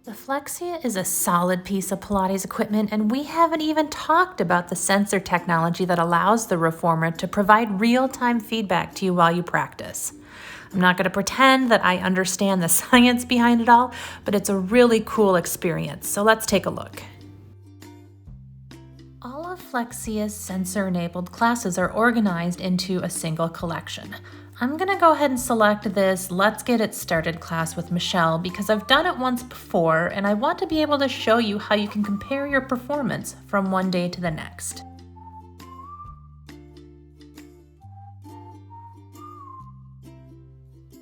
The Flexia is a solid piece of Pilates equipment, and we haven't even talked about the sensor technology that allows the reformer to provide real-time feedback to you while you practice. I'm not going to pretend that I understand the science behind it all, but it's a really cool experience, so let's take a look. All of Flexia's sensor-enabled classes are organized into a single collection. I'm going to go ahead and select this Let's Get It Started class with Michelle because I've done it once before and I want to be able to show you how you can compare your performance from one day to the next.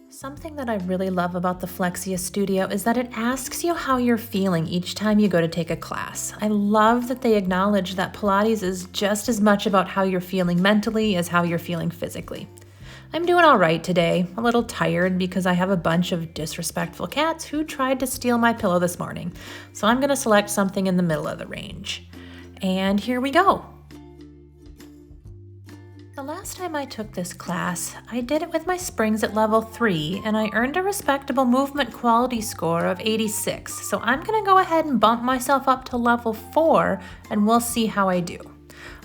Something that I really love about the Flexia Studio is that it asks you how you're feeling each time you go to take a class. I love that they acknowledge that Pilates is just as much about how you're feeling mentally as how you're feeling physically. I'm doing all right today, a little tired because I have a bunch of disrespectful cats who tried to steal my pillow this morning, so I'm going to select something in the middle of the range. And here we go. The last time I took this class, I did it with my springs at level 3 and I earned a respectable movement quality score of 86. So I'm going to go ahead and bump myself up to level 4 and we'll see how I do.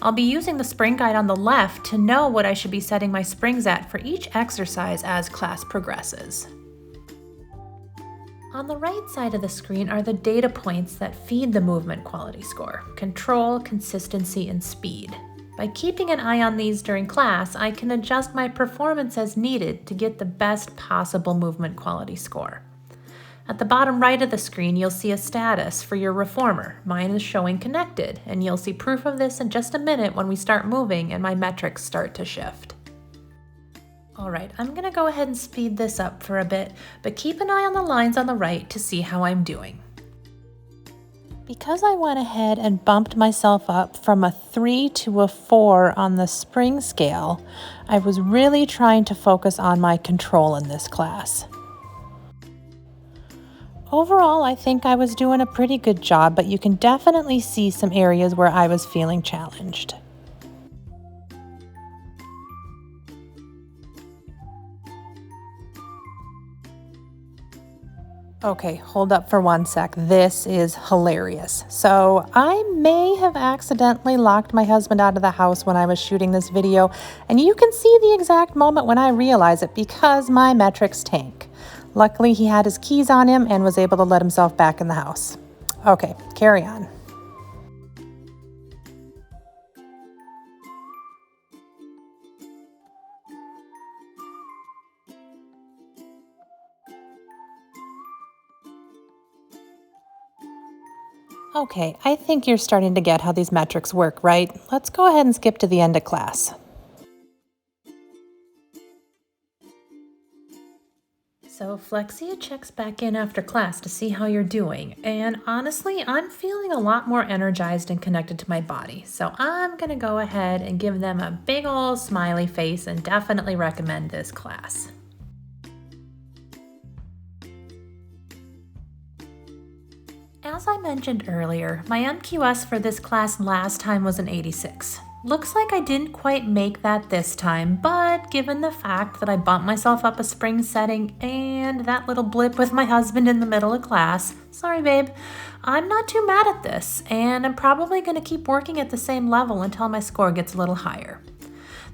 I'll be using the spring guide on the left to know what I should be setting my springs at for each exercise as class progresses. On the right side of the screen are the data points that feed the movement quality score: control, consistency, and speed. By keeping an eye on these during class, I can adjust my performance as needed to get the best possible movement quality score. At the bottom right of the screen, you'll see a status for your reformer. Mine is showing connected, and you'll see proof of this in just a minute when we start moving and my metrics start to shift. All right, I'm gonna go ahead and speed this up for a bit, but keep an eye on the lines on the right to see how I'm doing. Because I went ahead and bumped myself up from a 3 to a 4 on the spring scale, I was really trying to focus on my control in this class. Overall, I think I was doing a pretty good job, but you can definitely see some areas where I was feeling challenged. Okay, hold up for one sec. This is hilarious. So I may have accidentally locked my husband out of the house when I was shooting this video, and you can see the exact moment when I realize it because my metrics tank. Luckily, he had his keys on him and was able to let himself back in the house. Okay, carry on. Okay, I think you're starting to get how these metrics work, right? Let's go ahead and skip to the end of class. So Flexia checks back in after class to see how you're doing, and honestly, I'm feeling a lot more energized and connected to my body, so I'm gonna go ahead and give them a big ol' smiley face and definitely recommend this class. As I mentioned earlier, my MQS for this class last time was an 86. Looks like I didn't quite make that this time, but given the fact that I bumped myself up a spring setting and that little blip with my husband in the middle of class, sorry babe, I'm not too mad at this, and I'm probably going to keep working at the same level until my score gets a little higher.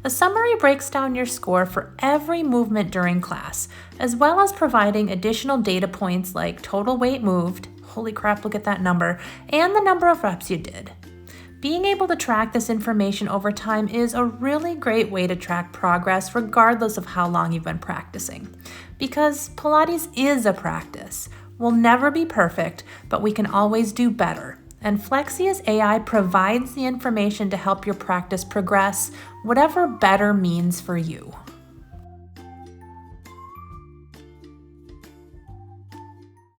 The summary breaks down your score for every movement during class, as well as providing additional data points like total weight moved, holy crap, look at that number, and the number of reps you did. Being able to track this information over time is a really great way to track progress regardless of how long you've been practicing. Because Pilates is a practice. We'll never be perfect, but we can always do better. And Flexia's AI provides the information to help your practice progress, whatever better means for you.